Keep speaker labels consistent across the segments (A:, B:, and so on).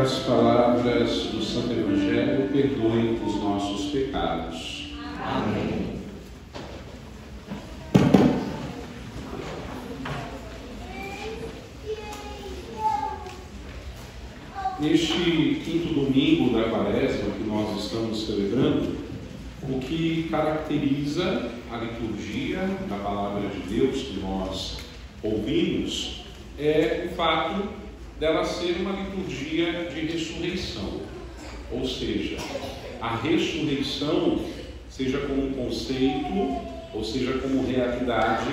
A: as palavras do Santo Evangelho perdoem os nossos pecados.
B: Amém.
A: Neste quinto domingo da Quaresma que nós estamos celebrando, o que caracteriza a liturgia da Palavra de Deus que nós ouvimos é o fato dela ser uma liturgia de ressurreição. Ou seja, a ressurreição, seja como conceito, ou seja como realidade,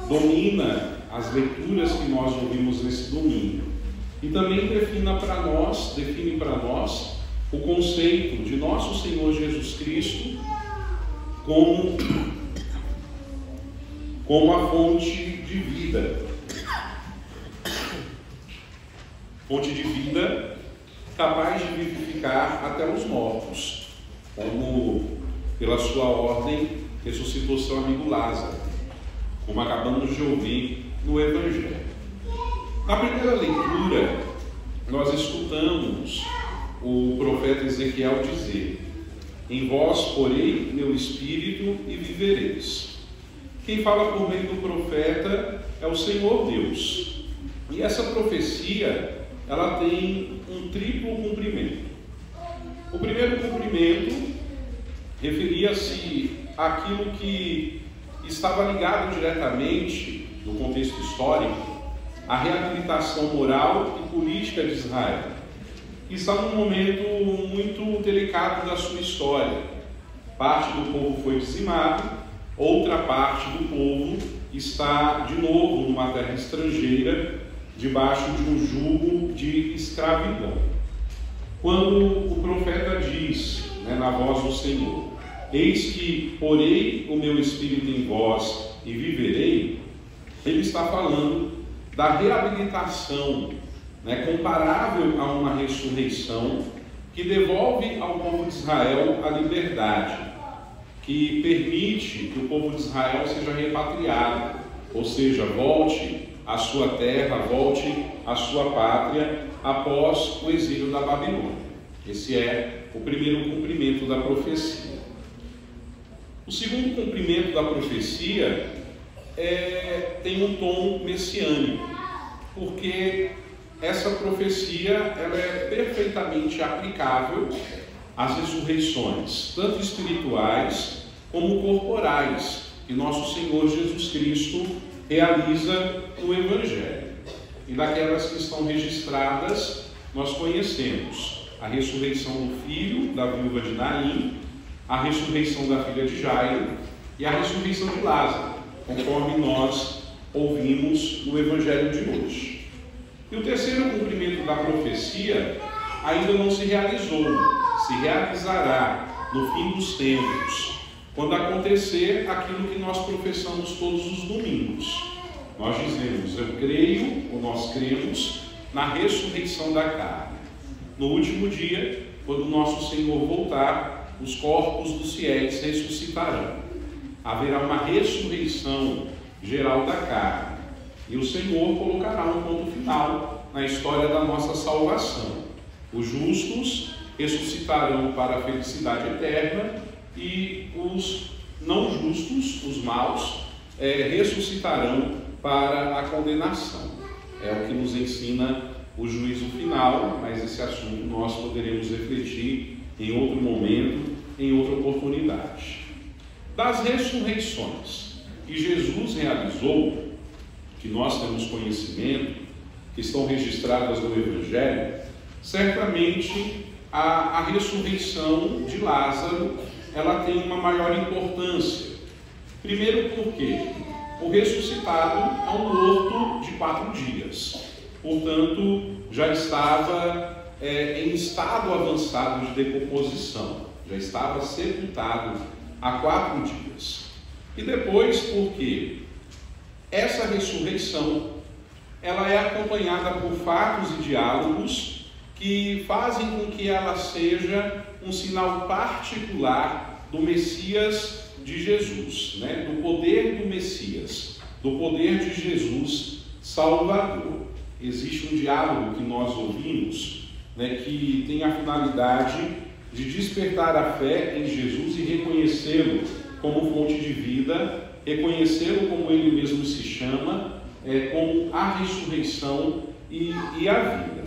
A: domina as leituras que nós ouvimos nesse domingo. E também define para nós o conceito de nosso Senhor Jesus Cristo como a fonte de vida. Fonte de vida capaz de vivificar até os mortos, como pela sua ordem ressuscitou seu amigo Lázaro, como acabamos de ouvir no Evangelho. Na primeira leitura, nós escutamos o profeta Ezequiel dizer: em vós porei meu espírito e vivereis. Quem fala por meio do profeta é o Senhor Deus. E essa profecia, ela tem um triplo cumprimento. O primeiro cumprimento referia-se àquilo que estava ligado diretamente, no contexto histórico, à reabilitação moral e política de Israel. Está num momento muito delicado da sua história. Parte do povo foi dizimado, outra parte do povo está de novo numa terra estrangeira, debaixo de um jugo de escravidão. Quando o profeta diz, na voz do Senhor: eis que porei o meu espírito em vós e viverei, ele está falando da reabilitação, comparável a uma ressurreição que devolve ao povo de Israel a liberdade, que permite que o povo de Israel seja repatriado, ou seja, volte à sua terra, volte à sua pátria após o exílio da Babilônia. Esse é o primeiro cumprimento da profecia. O segundo cumprimento da profecia tem um tom messiânico, porque essa profecia ela é perfeitamente aplicável às ressurreições, tanto espirituais como corporais, que nosso Senhor Jesus Cristo realiza no Evangelho. E daquelas que estão registradas, nós conhecemos a ressurreição do filho da viúva de Naim, a ressurreição da filha de Jairo e a ressurreição de Lázaro, conforme nós ouvimos no Evangelho de hoje. E o terceiro cumprimento da profecia ainda não se realizou, se realizará no fim dos tempos, quando acontecer aquilo que nós professamos todos os domingos. Nós dizemos: eu creio, ou nós cremos, na ressurreição da carne. No último dia, quando nosso Senhor voltar, os corpos dos fiéis ressuscitarão. Haverá uma ressurreição geral da carne. E o Senhor colocará um ponto final na história da nossa salvação. Os justos ressuscitarão para a felicidade eterna e os não justos, os maus, ressuscitarão para a condenação. É o que nos ensina o juízo final, mas esse assunto nós poderemos refletir em outro momento, em outra oportunidade. Das ressurreições que Jesus realizou, que nós temos conhecimento, que estão registradas no Evangelho, certamente a ressurreição de Lázaro ela tem uma maior importância. Primeiro porque o ressuscitado é um morto de 4 dias, portanto já estava em estado avançado de decomposição, já estava sepultado há 4 dias. E depois porque essa ressurreição ela é acompanhada por fatos e diálogos que fazem com que ela seja um sinal particular do Messias de Jesus, do poder do Messias, do poder de Jesus Salvador. Existe um diálogo que nós ouvimos né, que tem a finalidade de despertar a fé em Jesus e reconhecê-lo como fonte de vida, reconhecê-lo como ele mesmo se chama, como a ressurreição e a vida.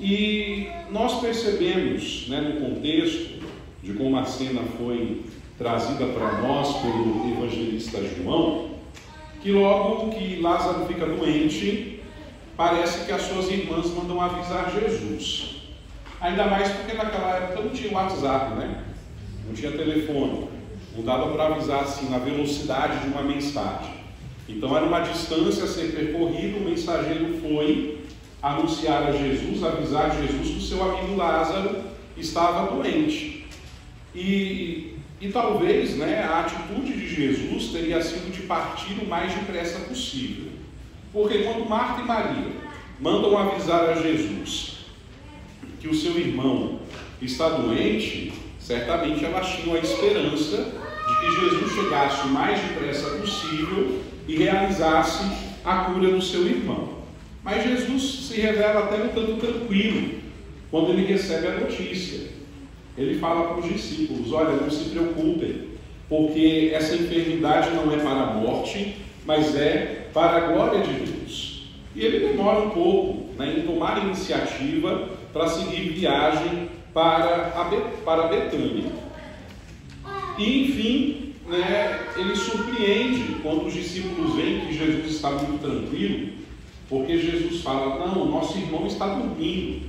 A: E nós percebemos, né, no contexto de como a cena foi trazida para nós pelo evangelista João, que logo que Lázaro fica doente, parece que as suas irmãs mandam avisar Jesus. Ainda mais porque naquela época não tinha WhatsApp, né? Não tinha telefone. Não dava para avisar assim na velocidade de uma mensagem. Então era uma distância a ser percorrida, o mensageiro foi anunciar a Jesus, avisar Jesus que o seu amigo Lázaro estava doente. E talvez, né, a atitude de Jesus teria sido de partir o mais depressa possível. Porque quando Marta e Maria mandam avisar a Jesus que o seu irmão está doente, certamente elas tinham a esperança de que Jesus chegasse o mais depressa possível e realizasse a cura do seu irmão. Mas Jesus se revela até um tanto tranquilo quando ele recebe a notícia. Ele fala para os discípulos: olha, não se preocupem, porque essa enfermidade não é para a morte, mas é para a glória de Deus. E ele demora um pouco, né, em tomar a iniciativa para seguir viagem para Betânia. E enfim, né, ele surpreende quando os discípulos veem que Jesus está muito tranquilo, porque Jesus fala: não, nosso irmão está dormindo.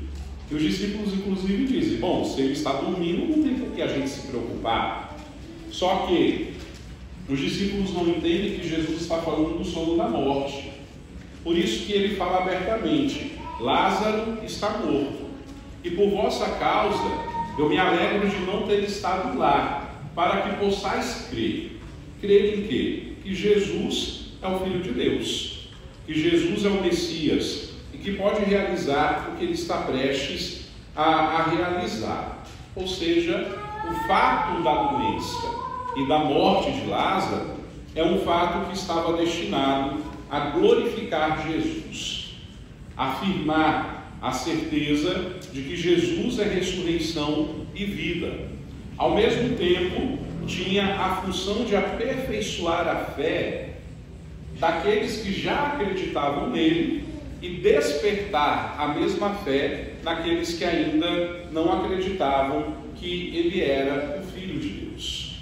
A: E os discípulos inclusive dizem: bom, se ele está dormindo, não tem por que a gente se preocupar. Só que os discípulos não entendem que Jesus está falando do sono da morte. Por isso que ele fala abertamente: Lázaro está morto, e por vossa causa eu me alegro de não ter estado lá, para que possais crer. Crer em quê? Que Jesus é o Filho de Deus, que Jesus é o Messias e que pode realizar o que ele está prestes a realizar. Ou seja, o fato da doença e da morte de Lázaro é um fato que estava destinado a glorificar Jesus, afirmar a certeza de que Jesus é ressurreição e vida. Ao mesmo tempo, tinha a função de aperfeiçoar a fé daqueles que já acreditavam nele e despertar a mesma fé naqueles que ainda não acreditavam que ele era o Filho de Deus.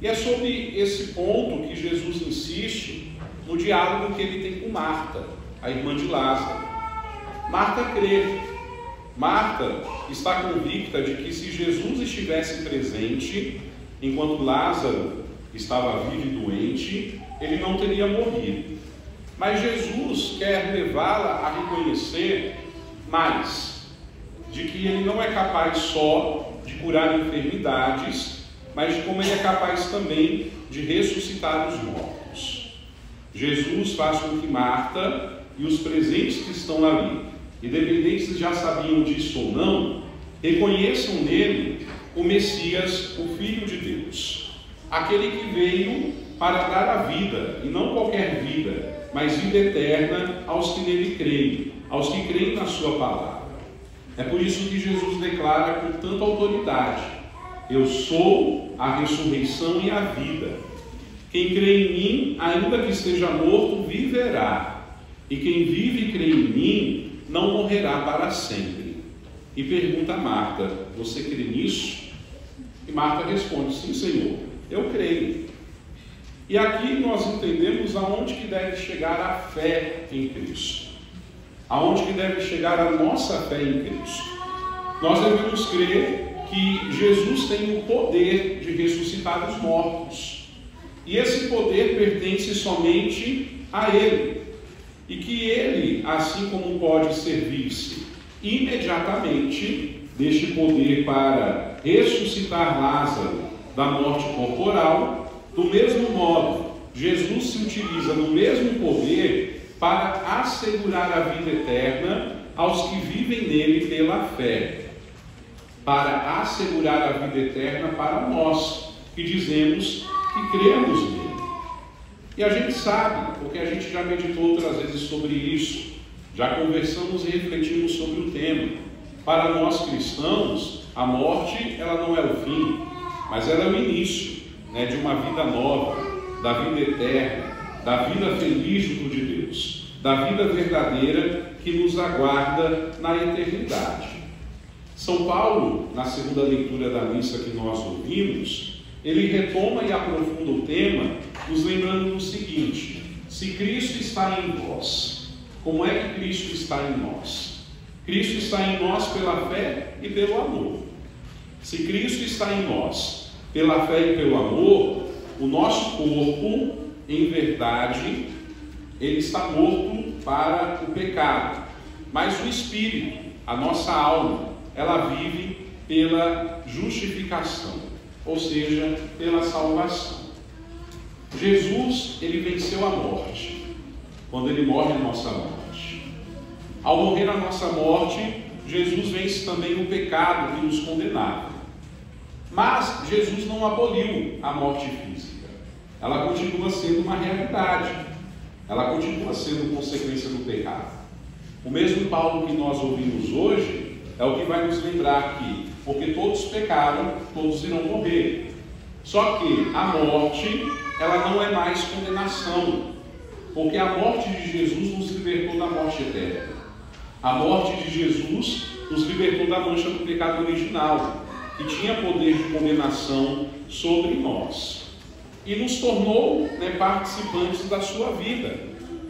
A: E é sobre esse ponto que Jesus insiste no diálogo que ele tem com Marta, a irmã de Lázaro. Marta crê. Marta está convicta de que se Jesus estivesse presente enquanto Lázaro estava vivo e doente, ele não teria morrido. Mas Jesus quer levá-la a reconhecer mais, de que ele não é capaz só de curar enfermidades, mas de como ele é capaz também de ressuscitar os mortos. Jesus faz com que Marta e os presentes que estão ali, independente se já sabiam disso ou não, reconheçam nele o Messias, o Filho de Deus, aquele que veio para dar a vida, e não qualquer vida, mas vida eterna aos que nele creem, aos que creem na sua palavra. É por isso que Jesus declara com tanta autoridade: eu sou a ressurreição e a vida. Quem crê em mim, ainda que esteja morto, viverá. E quem vive e crê em mim, não morrerá para sempre. E pergunta a Marta: você crê nisso? E Marta responde: sim, Senhor, eu creio. E aqui nós entendemos aonde que deve chegar a fé em Cristo, aonde que deve chegar a nossa fé em Cristo. Nós devemos crer que Jesus tem o poder de ressuscitar os mortos, e esse poder pertence somente a Ele, e que Ele, assim como pode servir-se imediatamente deste poder para ressuscitar Lázaro da morte corporal, do mesmo modo, Jesus se utiliza do mesmo poder para assegurar a vida eterna aos que vivem nele pela fé, para assegurar a vida eterna para nós que dizemos que cremos nele. E a gente sabe, porque a gente já meditou outras vezes sobre isso, já conversamos e refletimos sobre o tema, Para nós cristãos, a morte ela não é o fim, mas ela é o início, né, de uma vida nova, da vida eterna, da vida feliz junto de Deus, da vida verdadeira que nos aguarda na eternidade. São Paulo, na segunda leitura da missa que nós ouvimos, ele retoma e aprofunda o tema, nos lembrando do seguinte: se Cristo está em vós, como é que Cristo está em nós? Cristo está em nós pela fé e pelo amor. Se Cristo está em nós pela fé e pelo amor, o nosso corpo, em verdade, ele está morto para o pecado, mas o espírito, a nossa alma, ela vive pela justificação, ou seja, pela salvação. Jesus, ele venceu a morte, quando ele morre a nossa morte. Ao morrer a nossa morte, Jesus vence também o pecado que nos condenava. Mas Jesus não aboliu a morte física. Ela continua sendo uma realidade. Ela continua sendo consequência do pecado. O mesmo Paulo que nós ouvimos hoje é o que vai nos lembrar aqui, porque todos pecaram, todos irão morrer. Só que a morte, ela não é mais condenação, porque a morte de Jesus nos libertou da morte eterna. A morte de Jesus nos libertou da mancha do pecado original, que tinha poder de condenação sobre nós, e nos tornou, participantes da sua vida,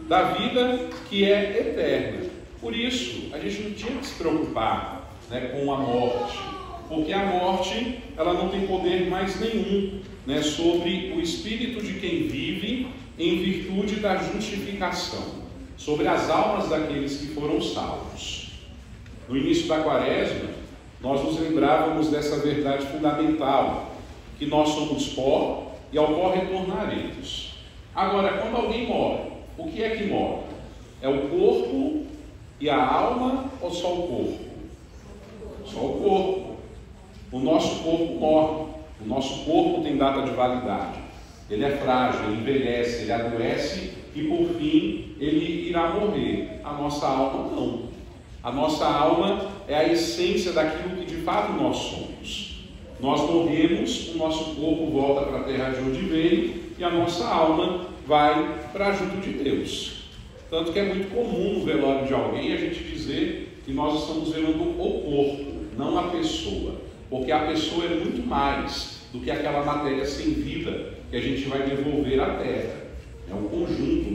A: da vida que é eterna. Por isso, a gente não tinha que se preocupar, com a morte, porque a morte ela não tem poder mais nenhum, sobre o espírito de quem vive em virtude da justificação, sobre as almas daqueles que foram salvos. No início da Quaresma, nós nos lembrávamos dessa verdade fundamental, que nós somos pó e ao pó retornaremos. Agora, quando alguém morre, o que é que morre? É o corpo e a alma ou só o corpo? Só o corpo. O nosso corpo morre. O nosso corpo tem data de validade. Ele é frágil, ele envelhece, ele adoece e por fim ele irá morrer. A nossa alma não. A nossa alma é a essência daquilo que de fato nós somos. Nós morremos, o nosso corpo volta para a terra de onde veio e a nossa alma vai para junto de Deus. Tanto que é muito comum no velório de alguém a gente dizer que nós estamos velando o corpo, não a pessoa, porque a pessoa é muito mais do que aquela matéria sem vida que a gente vai devolver à terra. É um conjunto,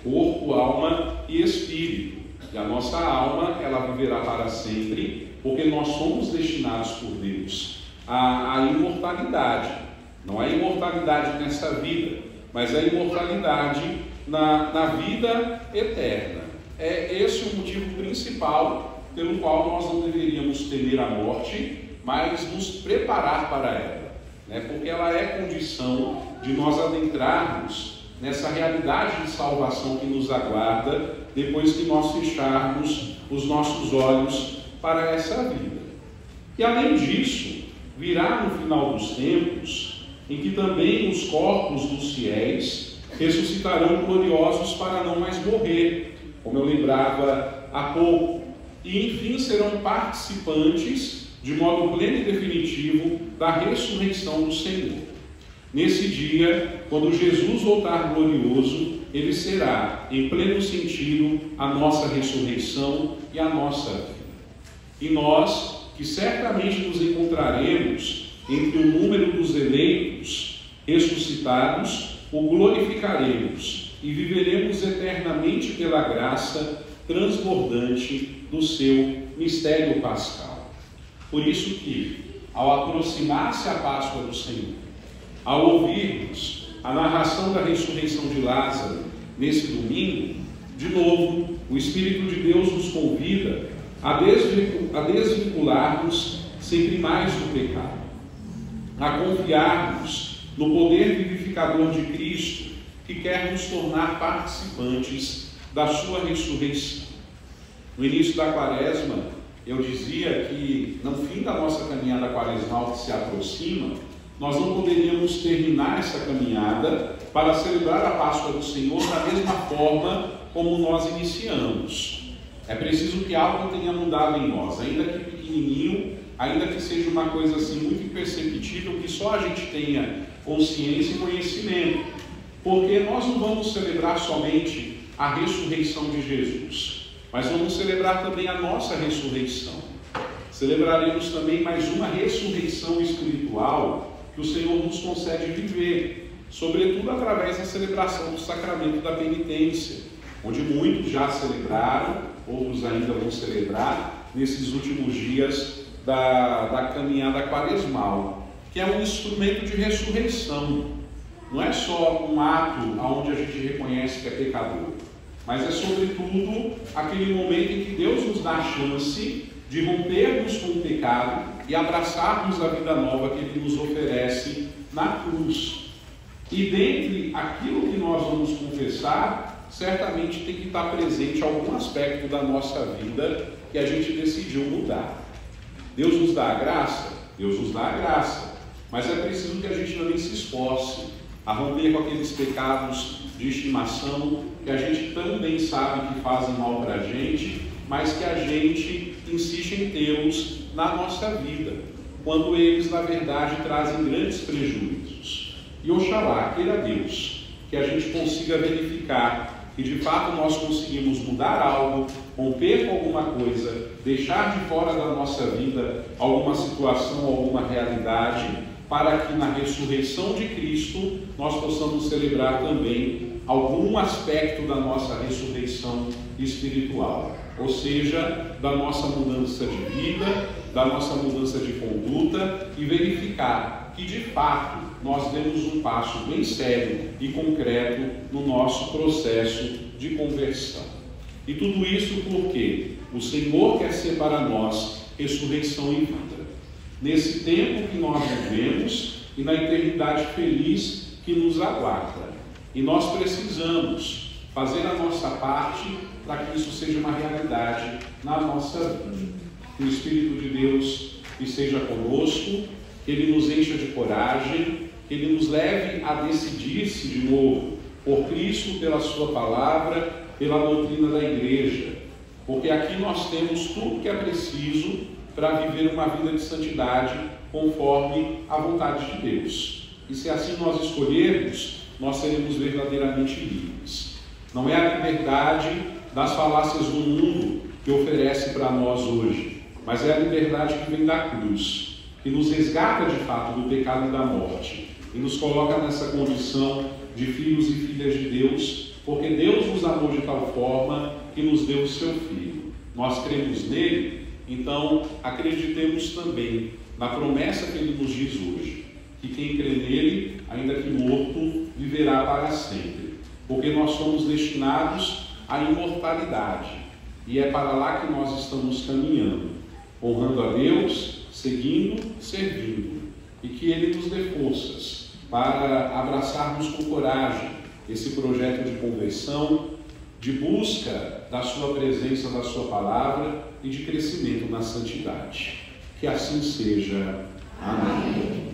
A: corpo, alma e espírito. E a nossa alma, ela viverá para sempre, porque nós somos destinados por Deus à imortalidade. Não é imortalidade nessa vida, mas a imortalidade na vida eterna. É esse o motivo principal pelo qual nós não deveríamos temer a morte, mas nos preparar para ela, porque ela é condição de nós adentrarmos nessa realidade de salvação que nos aguarda depois que nós fecharmos os nossos olhos para essa vida. E além disso, virá no final dos tempos em que também os corpos dos fiéis ressuscitarão gloriosos para não mais morrer, como eu lembrava há pouco, e enfim serão participantes de modo pleno e definitivo da ressurreição do Senhor. Nesse dia, quando Jesus voltar glorioso, ele será, em pleno sentido, a nossa ressurreição e a nossa vida. E nós, que certamente nos encontraremos entre o número dos eleitos ressuscitados, o glorificaremos e viveremos eternamente pela graça transbordante do seu mistério pascal. Por isso que, ao aproximar-se a Páscoa do Senhor, ao ouvirmos a narração da ressurreição de Lázaro nesse domingo, de novo, o Espírito de Deus nos convida a desvincular-nos sempre mais do pecado, a confiarmos no poder vivificador de Cristo, que quer nos tornar participantes da sua ressurreição. No início da Quaresma, eu dizia que no fim da nossa caminhada quaresmal que se aproxima, nós não poderíamos terminar essa caminhada para celebrar a Páscoa do Senhor da mesma forma como nós iniciamos. É preciso que algo tenha mudado em nós, ainda que pequenininho, ainda que seja uma coisa assim muito imperceptível, que só a gente tenha consciência e conhecimento, porque nós não vamos celebrar somente a ressurreição de Jesus, mas vamos celebrar também a nossa ressurreição. Celebraremos também mais uma ressurreição espiritual que o Senhor nos concede viver, sobretudo através da celebração do sacramento da penitência, onde muitos já celebraram, outros ainda vão celebrar nesses últimos dias da caminhada quaresmal, que é um instrumento de ressurreição. Não é só um ato onde a gente reconhece que é pecador, mas é sobretudo aquele momento em que Deus nos dá a chance de rompermos com o pecado e abraçarmos a vida nova que Ele nos oferece na cruz. E dentre aquilo que nós vamos confessar, certamente tem que estar presente algum aspecto da nossa vida que a gente decidiu mudar. Deus nos dá a graça? Deus nos dá a graça, mas é preciso que a gente também se esforce a romper com aqueles pecados de estimação que a gente também sabe que fazem mal para a gente, mas que a gente insiste em tê-los na nossa vida, quando eles, na verdade, trazem grandes prejuízos. E oxalá, queira Deus, que a gente consiga verificar que, de fato, nós conseguimos mudar algo, romper com alguma coisa, deixar de fora da nossa vida alguma situação, alguma realidade, para que na ressurreição de Cristo nós possamos celebrar também algum aspecto da nossa ressurreição espiritual, ou seja, da nossa mudança de vida, da nossa mudança de conduta, e verificar que de fato nós demos um passo bem sério e concreto no nosso processo de conversão. E tudo isso porque o Senhor quer ser para nós ressurreição e vida, nesse tempo que nós vivemos e na eternidade feliz que nos aguarda. E nós precisamos fazer a nossa parte para que isso seja uma realidade na nossa vida. Que o Espírito de Deus esteja conosco, que Ele nos encha de coragem, que Ele nos leve a decidir-se de novo por Cristo, pela Sua palavra, pela doutrina da Igreja, porque aqui nós temos tudo que é preciso para viver uma vida de santidade conforme a vontade de Deus. E se assim nós escolhermos, nós seremos verdadeiramente livres. Não é a liberdade das falácias do mundo que oferece para nós hoje, mas é a liberdade que vem da cruz, que nos resgata de fato do pecado e da morte, e nos coloca nessa condição de filhos e filhas de Deus, porque Deus nos amou de tal forma que nos deu o seu Filho. Nós cremos nele, então acreditemos também na promessa que ele nos diz hoje, que quem crê nele, ainda que morto, viverá para sempre, porque nós somos destinados à imortalidade, e é para lá que nós estamos caminhando, honrando a Deus, seguindo, servindo, e que Ele nos dê forças para abraçarmos com coragem esse projeto de conversão, de busca da Sua presença, da Sua palavra e de crescimento na santidade. Que assim seja. Amém.